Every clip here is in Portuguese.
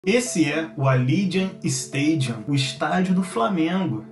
Esse é o Allegiant Stadium, o estádio do Flamengo.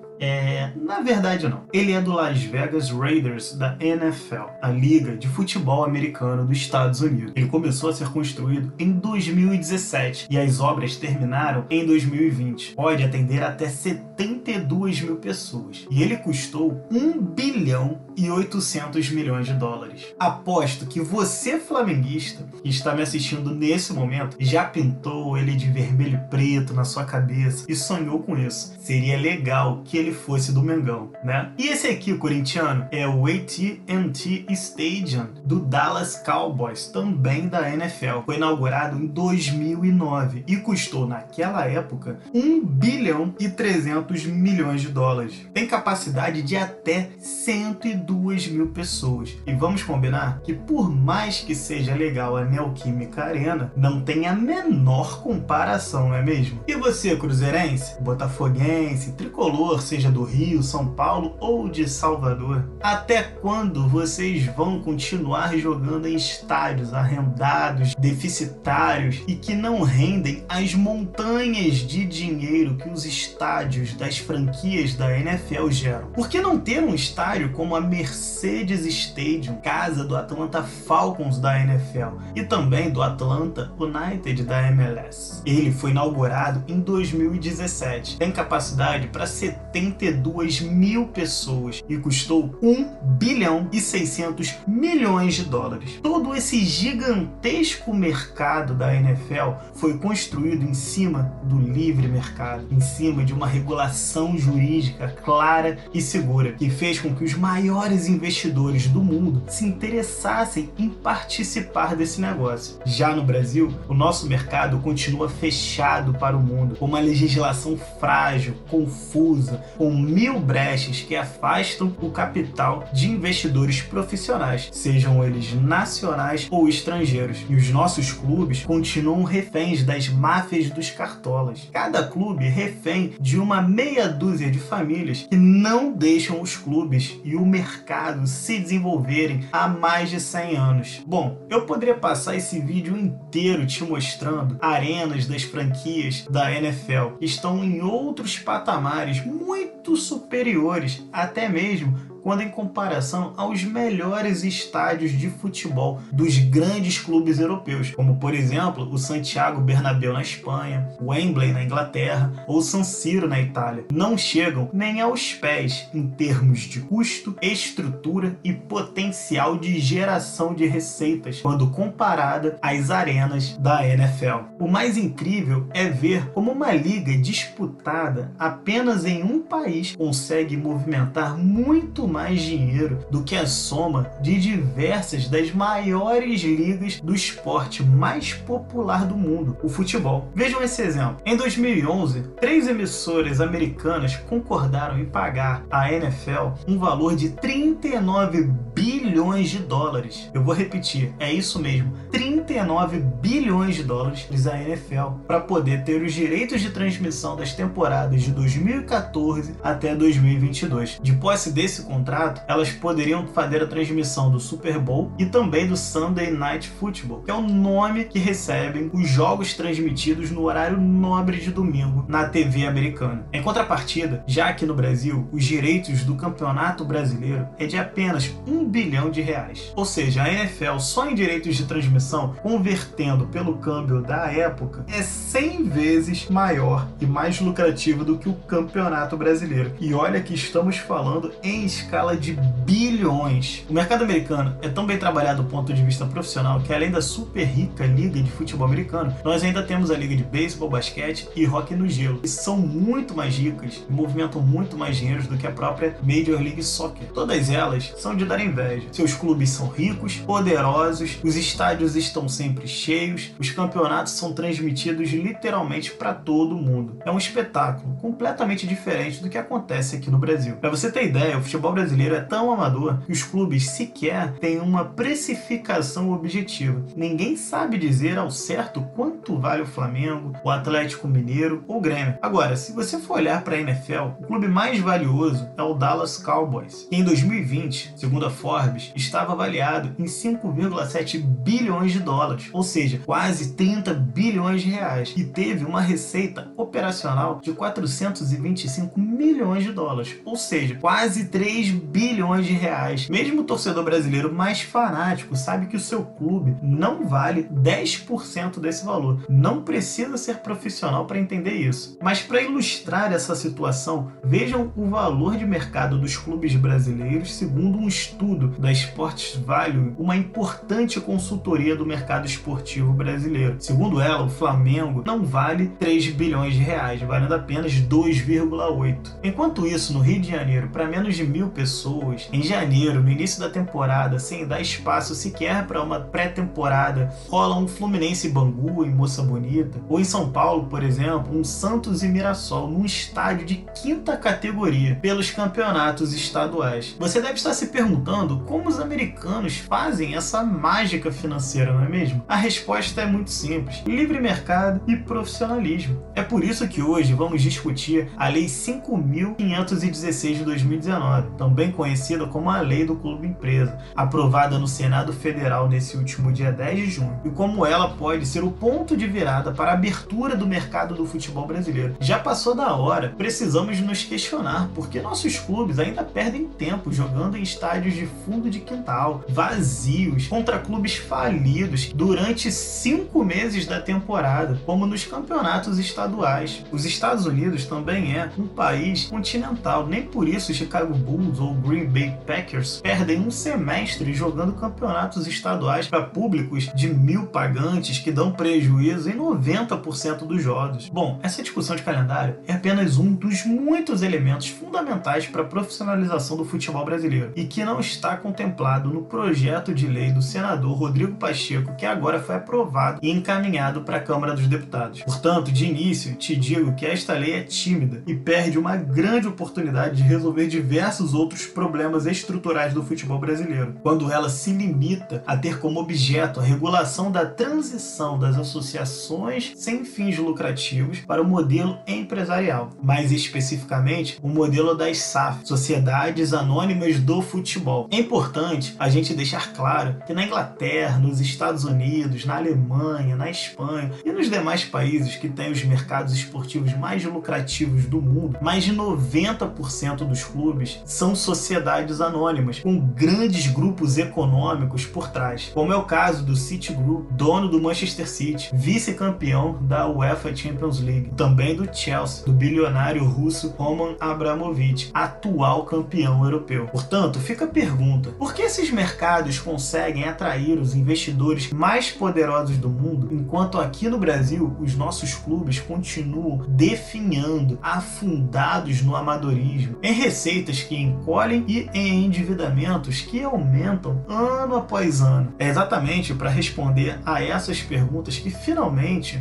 Na verdade não. Ele é do Las Vegas Raiders da NFL, a liga de futebol americano dos Estados Unidos. Ele começou a ser construído em 2017 e as obras terminaram em 2020. Pode atender até 72 mil pessoas. E ele custou 1 bilhão e 800 milhões de dólares. Aposto que você, flamenguista, que está me assistindo nesse momento, já pintou ele de vermelho e preto na sua cabeça e sonhou com isso. Seria legal que ele fosse do Mengão, né? E esse aqui, corintiano, é o AT&T Stadium do Dallas Cowboys, também da NFL. Foi inaugurado em 2009 e custou, naquela época, 1 bilhão e 300 milhões de dólares. Tem capacidade de até 102 mil pessoas. E vamos combinar que, por mais que seja legal a Neoquímica Arena, não tem a menor comparação, não é mesmo? E você, cruzeirense, botafoguense, tricolor, seja do Rio, São Paulo ou de Salvador, até quando vocês vão continuar jogando em estádios arrendados, deficitários e que não rendem as montanhas de dinheiro que os estádios das franquias da NFL geram? Por que não ter um estádio como a Mercedes Stadium, casa do Atlanta Falcons da NFL e também do Atlanta United da MLS? Ele foi inaugurado em 2017, tem capacidade para 72 mil pessoas e custou 1 bilhão e 600 milhões de dólares. Todo esse gigantesco mercado da NFL foi construído em cima do livre mercado, em cima de uma regulação jurídica clara e segura, que fez com que os maiores investidores do mundo se interessassem em participar desse negócio. Já no Brasil, o nosso mercado continua fechado para o mundo, com uma legislação frágil, confusa, com 1000 brechas que afastam o capital de investidores profissionais, sejam eles nacionais ou estrangeiros. E os nossos clubes continuam reféns das máfias dos cartolas. Cada clube refém de uma meia dúzia de famílias que não deixam os clubes e o mercado se desenvolverem há mais de 100 anos. Bom, eu poderia passar esse vídeo inteiro te mostrando arenas das franquias da NFL que estão em outros patamares muito superiores, até mesmo quando em comparação aos melhores estádios de futebol dos grandes clubes europeus, como por exemplo o Santiago Bernabéu na Espanha, o Wembley na Inglaterra ou o San Siro na Itália. Não chegam nem aos pés em termos de custo, estrutura e potencial de geração de receitas quando comparada às arenas da NFL. O mais incrível é ver como uma liga disputada apenas em um país consegue movimentar muito mais dinheiro do que a soma de diversas das maiores ligas do esporte mais popular do mundo, o futebol. Vejam esse exemplo. Em 2011, 3 emissoras americanas concordaram em pagar à NFL um valor de 39 bilhões de dólares. Eu vou repetir, é isso mesmo, 39 bilhões de dólares à NFL para poder ter os direitos de transmissão das temporadas de 2014 até 2022. De posse desse contrato, elas poderiam fazer a transmissão do Super Bowl e também do Sunday Night Football, que é o nome que recebem os jogos transmitidos no horário nobre de domingo na TV americana. Em contrapartida, já aqui no Brasil, os direitos do Campeonato Brasileiro é de apenas 1 bilhão de reais. Ou seja, a NFL só em direitos de transmissão, convertendo pelo câmbio da época, é 100 vezes maior e mais lucrativo do que o Campeonato Brasileiro. E olha que estamos falando em escala de bilhões. O mercado americano é tão bem trabalhado do ponto de vista profissional que, além da super rica liga de futebol americano, nós ainda temos a liga de beisebol, basquete e hóquei no gelo, que são muito mais ricas e movimentam muito mais dinheiro do que a própria Major League Soccer. Todas elas são de dar inveja. Seus clubes são ricos, poderosos, os estádios estão sempre cheios, os campeonatos são transmitidos literalmente para todo mundo. É um espetáculo completamente diferente do que acontece aqui no Brasil. Para você ter ideia, o futebol brasileiro é tão amador que os clubes sequer têm uma precificação objetiva. Ninguém sabe dizer ao certo quanto vale o Flamengo, o Atlético Mineiro ou o Grêmio. Agora, se você for olhar para a NFL, o clube mais valioso é o Dallas Cowboys, que em 2020, segundo a Forbes, estava avaliado em 5,7 bilhões de dólares, ou seja, quase 30 bilhões de reais, e teve uma receita operacional de 425 milhões de dólares, ou seja, quase 3 bilhões de reais. Mesmo o torcedor brasileiro mais fanático sabe que o seu clube não vale 10% desse valor. Não precisa ser profissional para entender isso. Mas para ilustrar essa situação, vejam o valor de mercado dos clubes brasileiros segundo um estudo da Sports Value, uma importante consultoria do mercado esportivo brasileiro. Segundo ela, o Flamengo não vale 3 bilhões de reais, valendo apenas 2,8. Enquanto isso, no Rio de Janeiro, para menos de 1.000 pessoas, em janeiro, no início da temporada, sem dar espaço sequer para uma pré-temporada, rola um Fluminense e Bangu em Moça Bonita, ou em São Paulo, por exemplo, um Santos e Mirassol num estádio de 5ª categoria pelos campeonatos estaduais. Você deve estar se perguntando como os americanos fazem essa mágica financeira, não é mesmo? A resposta é muito simples: livre mercado e profissionalismo. É por isso que hoje vamos discutir a Lei 5.516 de 2019, também conhecida como a Lei do Clube Empresa, aprovada no Senado Federal nesse último dia 10 de junho, e como ela pode ser o ponto de virada para a abertura do mercado do futebol brasileiro. Já passou da hora, precisamos nos questionar por que nossos clubes ainda perdem tempo jogando em estádios de fundo de quintal, vazios, contra clubes falidos durante 5 meses da temporada, como nos campeonatos estaduais. Os Estados Unidos também é um país continental, nem por isso Chicago Bulls ou Green Bay Packers perdem um semestre jogando campeonatos estaduais para públicos de 1.000 pagantes que dão prejuízo em 90% dos jogos. Bom, essa discussão de calendário é apenas um dos muitos elementos fundamentais para a profissionalização do futebol brasileiro e que não está contemplado no projeto de lei do senador Rodrigo Pacheco, que agora foi aprovado e encaminhado para a Câmara dos Deputados. Portanto, de início, te digo que esta lei é tímida e perde uma grande oportunidade de resolver diversos outros problemas estruturais do futebol brasileiro, quando ela se limita a ter como objeto a regulação da transição das associações sem fins lucrativos para o modelo empresarial, mais especificamente o modelo das SAF, Sociedades Anônimas do Futebol. É importante a gente deixar claro que na Inglaterra, nos Estados Unidos, na Alemanha, na Espanha e nos demais países que têm os mercados esportivos mais lucrativos do mundo, mais de 90% dos clubes são sociedades anônimas, com grandes grupos econômicos por trás, como é o caso do Citigroup, dono do Manchester City, vice-campeão da UEFA Champions League, também do Chelsea, do bilionário russo Roman Abramovich, atual campeão europeu. Portanto, fica a pergunta: por que esses mercados conseguem atrair os investidores mais poderosos do mundo, enquanto aqui no Brasil os nossos clubes continuam definhando, afundados no amadorismo, em receitas que encolhem e em endividamentos que aumentam ano após ano? É exatamente para responder a essas perguntas que finalmente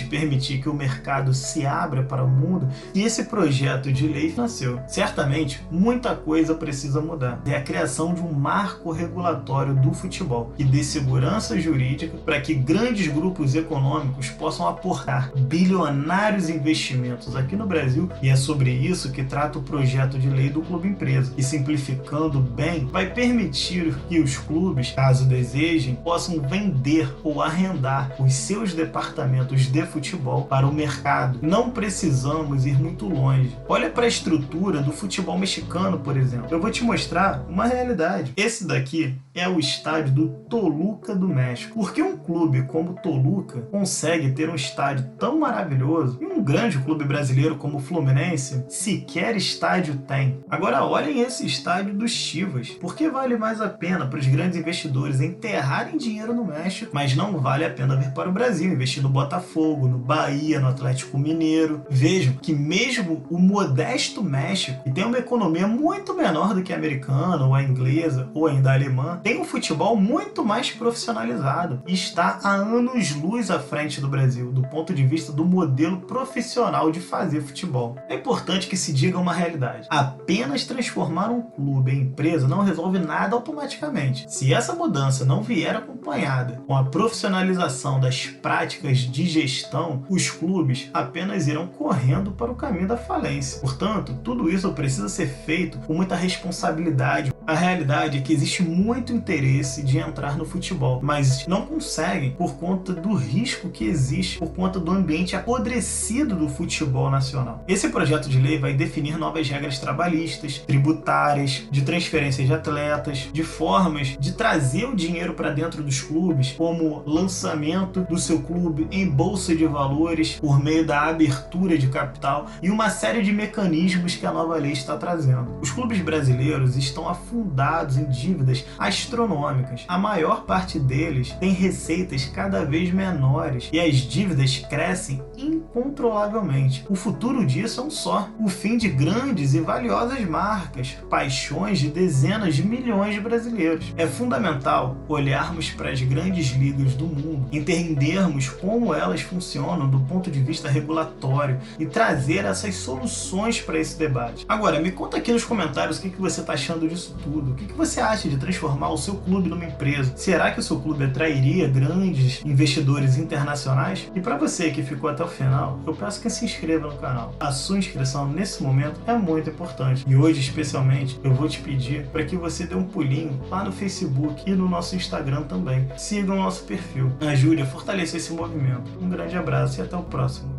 permitir que o mercado se abra para o mundo e esse projeto de lei nasceu. Certamente, muita coisa precisa mudar. É a criação de um marco regulatório do futebol que dê segurança jurídica para que grandes grupos econômicos possam aportar bilionários investimentos aqui no Brasil, e é sobre isso que trata o projeto de lei do Clube Empresa, e simplificando bem, vai permitir que os clubes, caso desejem, possam vender ou arrendar os seus departamentos de futebol para o mercado. Não precisamos ir muito longe. Olha para a estrutura do futebol mexicano, por exemplo. Eu vou te mostrar uma realidade. Esse daqui é o estádio do Toluca do México. Por que um clube como o Toluca consegue ter um estádio tão maravilhoso e um grande clube brasileiro como o Fluminense sequer estádio tem? Agora olhem esse estádio dos Chivas. Por que vale mais a pena para os grandes investidores enterrarem dinheiro no México, mas não vale a pena vir para o Brasil, investir no Botafogo, no Bahia, no Atlético Mineiro? Vejam que mesmo o modesto México, que tem uma economia muito menor do que a americana, ou a inglesa, ou ainda a alemã, tem um futebol muito mais profissionalizado e está há anos-luz à frente do Brasil, do ponto de vista do modelo profissional de fazer futebol. É importante que se diga uma realidade: apenas transformar um clube em empresa não resolve nada automaticamente. Se essa mudança não vier acompanhada com a profissionalização das práticas de gestão, os clubes apenas irão correndo para o caminho da falência. Portanto, tudo isso precisa ser feito com muita responsabilidade. A realidade é que existe muito interesse de entrar no futebol, mas não conseguem por conta do risco que existe, por conta do ambiente apodrecido do futebol nacional. Esse projeto de lei vai definir novas regras trabalhistas, tributárias, de transferência de atletas, de formas de trazer o dinheiro para dentro dos clubes, como lançamento do seu clube em bolsa de valores por meio da abertura de capital e uma série de mecanismos que a nova lei está trazendo. Os clubes brasileiros estão afundados em dívidas astronômicas. A maior parte deles tem receitas cada vez menores e as dívidas crescem incontrolavelmente. O futuro disso é um só: o fim de grandes e valiosas marcas, paixões de dezenas de milhões de brasileiros. É fundamental olharmos para as grandes ligas do mundo, entendermos como elas funcionam do ponto de vista regulatório e trazer essas soluções para esse debate. Agora, me conta aqui nos comentários o que você está achando disso tudo. O que você acha de transformar o seu clube numa empresa? Será que o seu clube atrairia grandes investidores internacionais? E para você que ficou até o final, eu peço que se inscreva no canal. A sua inscrição nesse momento é muito importante. E hoje, especialmente, eu vou te pedir para que você dê um pulinho lá no Facebook e no nosso Instagram também. Siga o nosso perfil. Ajude a fortalecer esse movimento. Um grande abraço e até o próximo.